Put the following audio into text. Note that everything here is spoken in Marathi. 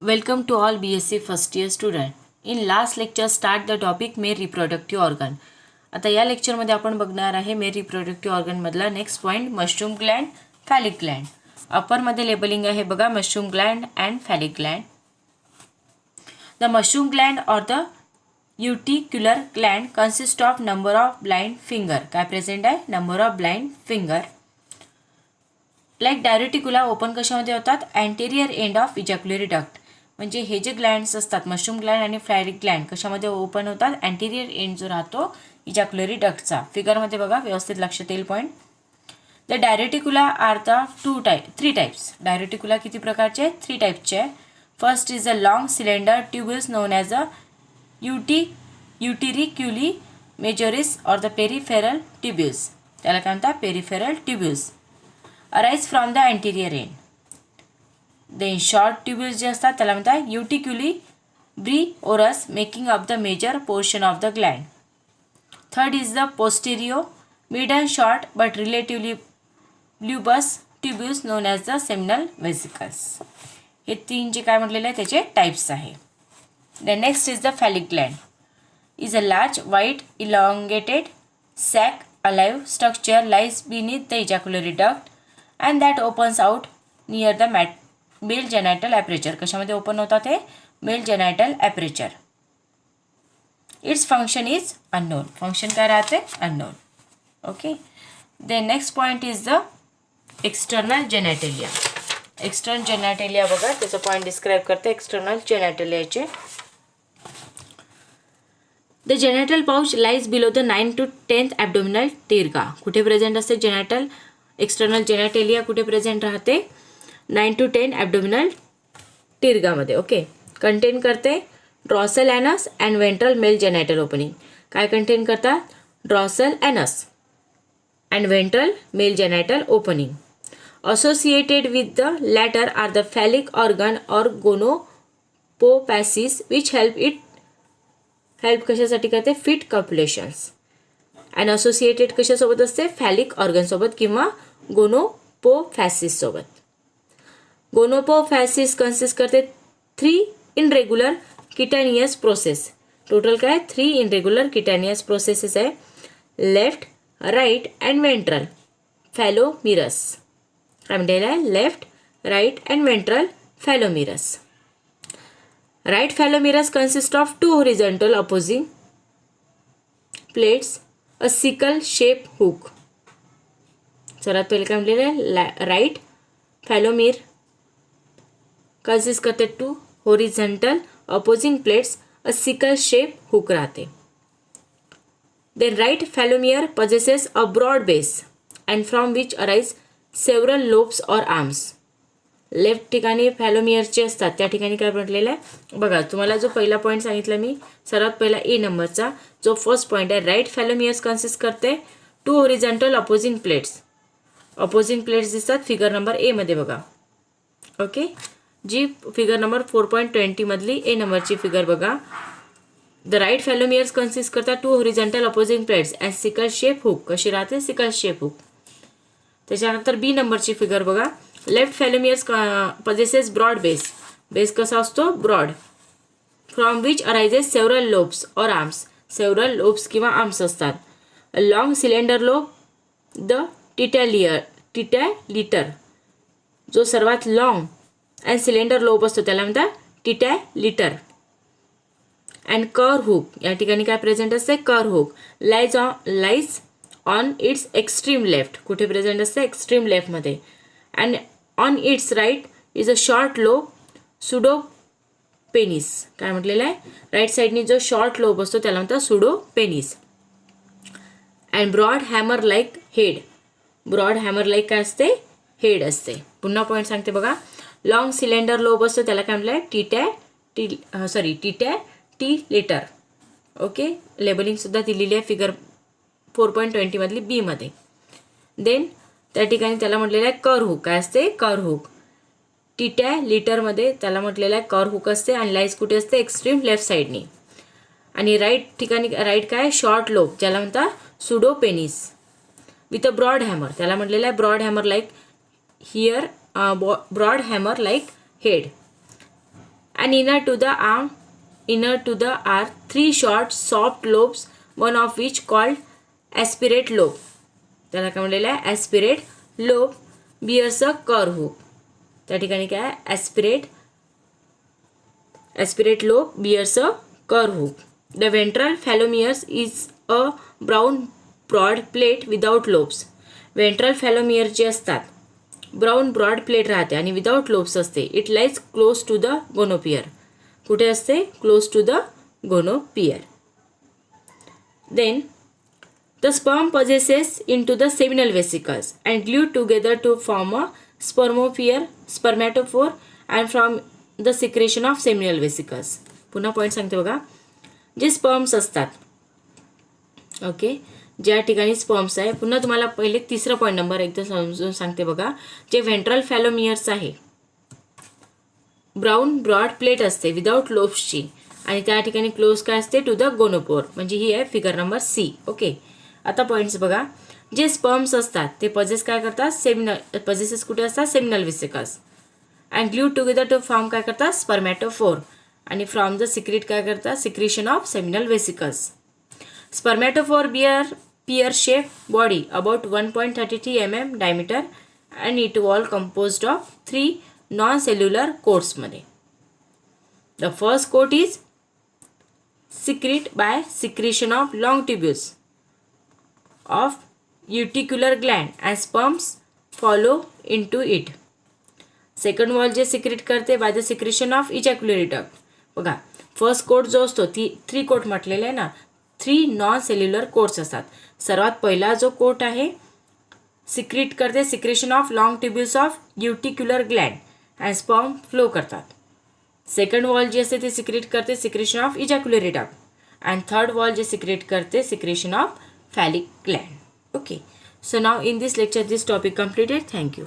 Welcome to all BSc first year student. In last lecture start the topic male reproductive organ. आता या लेक्चरमध्ये आपण बघणार आहे मेल रिप्रोडक्टिव्ह ऑर्गनमधला next point mushroom gland, phallic gland. अप्परमध्ये लेबलिंग आहे बघा mushroom gland and phallic gland. The mushroom gland or the utricular gland consist of number of blind finger. काय प्रेझेंट आहे? Number of blind finger. Like diverticula open कशामध्ये होतात? Anterior end of ejaculatory duct. म्हणजे हे जे ग्लँड्स असतात मशरूम ग्लँड आणि फॅलिक ग्लँड कशामध्ये ओपन होतात? अँटेरियर एंड जो राहतो इजॅक्युलरी डक्टचा. फिगरमध्ये बघा व्यवस्थित लक्षात येईल point. The diverticula are the three types. Diverticula किती प्रकारचे? 3 टाईपचे आहे. First is a long cylinder tubules known as a utriculi majores or the peripheral tubules. त्याला काय म्हणतात? Peripheral tubules. Arise from the anterior end. Then short tubules जे असतात त्याला म्हणतात utriculi breviores making up the major portion of the gland. Third is the posterior mid and short but relatively ब्ल्यूबस tubules known as the seminal vesicles. हे 3 जे काय म्हटलेले आहे त्याचे टाईप्स आहे. The next is the phallic gland. Is a large white elongated sac alive structure lies beneath the ejaculatory duct and that opens out near the male genital aperture. कशामध्ये ओपन होतात हे? Male genital aperture. Its function is unknown. Function काय राहते? Unknown. Okay. Then next point is the external genitalia. External genitalia बघा त्याचं पॉईंट डिस्क्राईब करते एक्सटर्नल जेनॅटेलियाचे. The genital pouch lies below the 9 to 10th abdominal terga. कुठे प्रेझेंट असते जेनॅटल? एक्सटर्नल जेनॅटेलिया कुठे प्रेझेंट राहते? 9 to 10 ॲब्डोमिनल टिर्गामध्ये. ओके. कंटेन करते dorsal anus and ventral male genital opening. काय कंटेन करतात? Dorsal anus and ventral male genital opening. Associated with the latter are the phallic organ or gonapophyses which help कशासाठी करते? फिट कॉप्युलेशन्स. अँड असोसिएटेड कशासोबत असते? फॅलिक ऑर्गनसोबत किंवा गोनोपोफॅसिससोबत. गोनोपोफॅसिस कन्सिस्ट करते 3 इनरेग्युलर किटॅनियस प्रोसेस. टोटल काय? 3 इनरेग्युलर किटॅनियस प्रोसेसेस आहे. Left, right and ventral phallomeres. काय म्हणलेलं आहे? Left, right and ventral phallomeres. Right phallomeres consist of 2 horizontal opposing plates, a sickle shape hook. सर्वात पहिले काय म्हणलेलं आहे? राईट फॅलोमिर कन्सिस्ट करते 2 horizontal opposing plates, a sickle shape hook राहते. Then right phallomere possesses a broad base and from which arise several lobes or arms. Left ठिकाणी फॅलोमियरचे असतात त्या ठिकाणी काय म्हटलेलं आहे बघा. तुम्हाला जो पहिला पॉईंट सांगितला मी सर्वात पहिला ए नंबरचा जो फर्स्ट पॉईंट आहे राईट फॅलोमियर्स कन्सिस्ट करते 2 horizontal opposing plates. Opposing plates दिसतात फिगर नंबर ए मध्ये बघा. ओके. जी फिगर नंबर 4.20 मधली ए नंबरची फिगर बघा. द राईट फॅलोमियर्स कन्सिस्ट करतात 2 horizontal opposing plates and sickle shape hook. कशी राहते? Sickle shape hook. त्याच्यानंतर बी नंबरची फिगर बघा. Left phallomeres possesses broad base. Base कसा असतो? Broad. From which arises several lobes or arms. Several lobes किंवा आर्म्स असतात. Long cylinder lobe the titillator. जो सर्वात लॉंग अँड सिलेंडर लोब असतो त्याला म्हणतात टिटॅलिटर. अँड कर हुक. या ठिकाणी काय प्रेझेंट असते? कर hook. Lies on its extreme left. कुठे प्रेझेंट असते? एक्स्ट्रीम लेफ्टमध्ये. And on its right is a short lobe pseudo penis. काय म्हटलेलं आहे? राईट साईडनी जो शॉर्ट लोब असतो त्याला म्हणतात pseudo penis. And broad hammer like head. Broad hammer like काय असते? हेड असते. पुन्हा पॉईंट सांगते बघा. लॉंग सिलेंडर लोब असतो त्याला काय म्हटलं आहे? टिटॅलिटर. ओके. लेबलिंगसुद्धा दिलेली आहे फिगर 4.20 मधली बी मध्ये. देन त्या ठिकाणी त्याला म्हटलेलं आहे कर हुक. काय असते? कर हुक. टिटॅलिटरमध्ये त्याला म्हटलेलं आहे कर हुक असते आणि लाईज कुठे असते? एक्स्ट्रीम लेफ्ट साईडनी. आणि राईट ठिकाणी राईट काय? शॉर्ट लोब ज्याला म्हणतात pseudo penis with a broad hammer. त्याला म्हटलेलं आहे broad hammer like here broad hammer like head. and inner to the are three short soft lobes, one of which called aspirate lobe. त्याला काय म्हणलेलं आहे? Asperate lobe bears a curve hook. त्या ठिकाणी काय आहे? Asperate lobe bears a curve hook. The ventral phallomeres is a brown broad plate without lobes. Ventral phallomere जे असतात ब्राऊन ब्रॉड प्लेट राहते आणि विदाउट लोब्स असते. It lies close to the gonopore. कुठे असते? Close to the gonopore. Then the sperm possesses into the seminal vesicles and glued together to form a spermatophore and from the secretion of seminal vesicles. पुन्हा पॉईंट सांगते बघा. जे स्पर्म्स असतात, ओके, ज्या ठिकाणी स्पर्म्स आहे, पुन्हा तुम्हाला पहिले तिसरा पॉईंट नंबर एकदा समजून सांगते बघा. जे व्हेंट्रल फॅलोमियर्स आहे, ब्राऊन ब्रॉड प्लेट असते विदाउट लोब्सची आणि त्या ठिकाणी क्लोज काय असते? To the gonopore. म्हणजे ही आहे फिगर नंबर सी. ओके, आता पॉईंट्स बघा. जे स्पर्म्स असतात ते पजेस काय करतात? पजेसेस कुठे असतात? Seminal vesicles. And glued together to form काय करतात? स्पर्मॅटोफोर. आणि फ्रॉम द सिक्रेट काय करतात? Secretion of seminal vesicles. Spermatophore pear shaped body about 1.33 mm diameter and it all composed of 3 non-cellular coats मध्ये. The first coat is secrete by secretion of long tubules of uticular gland and sperms follow into it. Second wall जे सिक्रेट करते by the secretion of ejaculatory duct. बघा, फर्स्ट कोट जो असतो ती 3 कोट म्हटलेलं आहे ना, 3 नॉन सेल्युलर कोट्स असतात. सर्वात पहिला जो कोट आहे सिक्रेट करते secretion of long tubules of utricular gland and sperm flow करतात. सेकंड वॉल जी असते ती सिक्रेट करते secretion of ejaculatory duct and third wall जे सिक्रेट करते secretion of phallic gland. Okay, so now in this lecture this topic completed. Thank you.